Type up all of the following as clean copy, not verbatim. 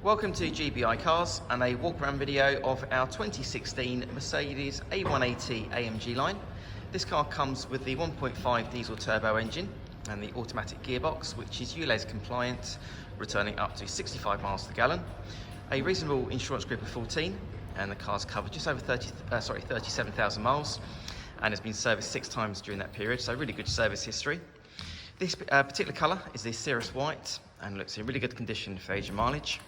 Welcome to GBI Cars and a walk around video of our 2016 Mercedes A180 AMG Line. This car comes with the 1.5 diesel turbo engine and the automatic gearbox, which is Ulez compliant, returning up to 65 miles per gallon. A reasonable insurance group of 14, and the car's covered just over 37,000 miles and has been serviced 6 times during that period, so really good service history. This particular colour is the Cirrus White and looks in really good condition for age and mileage.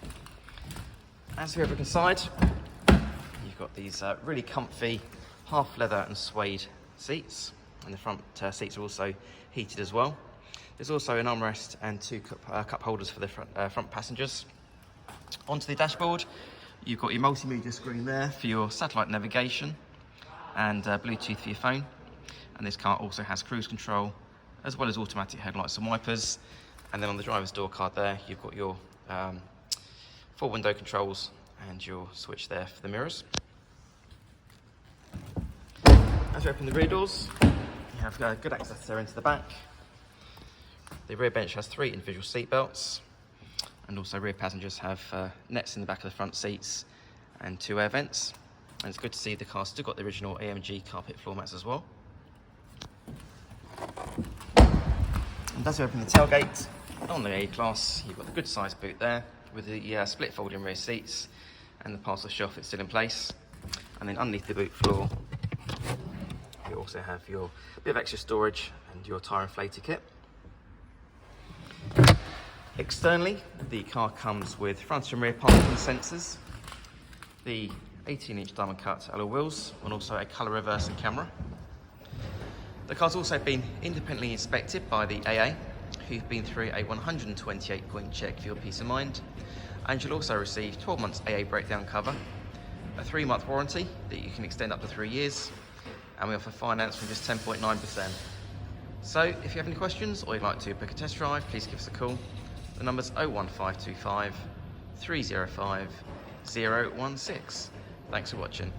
As we have a look inside, you've got these really comfy half leather and suede seats, and the front seats are also heated as well. There's also an armrest and 2 cup holders for the front passengers. Onto the dashboard, you've got your multimedia screen there for your satellite navigation and Bluetooth for your phone. And this car also has cruise control, as well as automatic headlights and wipers. And then on the driver's door card there, you've got your 4 window controls and your switch there for the mirrors. As you open the rear doors, you have good access there into the back. The rear bench has 3 individual seat belts, and also rear passengers have nets in the back of the front seats and 2 air vents. And it's good to see the car's still got the original AMG carpet floor mats as well. And as you open the tailgate, on the A-Class, you've got the good sized boot there with the split folding rear seats and the parcel shelf that's still in place. And then underneath the boot floor, you also have your bit of extra storage and your tyre inflator kit. Externally, the car comes with front and rear parking sensors, the 18-inch diamond cut alloy wheels, and also a colour reversing camera. The car's also been independently inspected by the AA, who've been through a 128-point check for your peace of mind. And you'll also receive 12 months AA breakdown cover, a 3-month warranty that you can extend up to 3 years, and we offer finance from just 10.9%. So if you have any questions or you'd like to book a test drive, please give us a call. The number's 01525 305 016. Thanks for watching.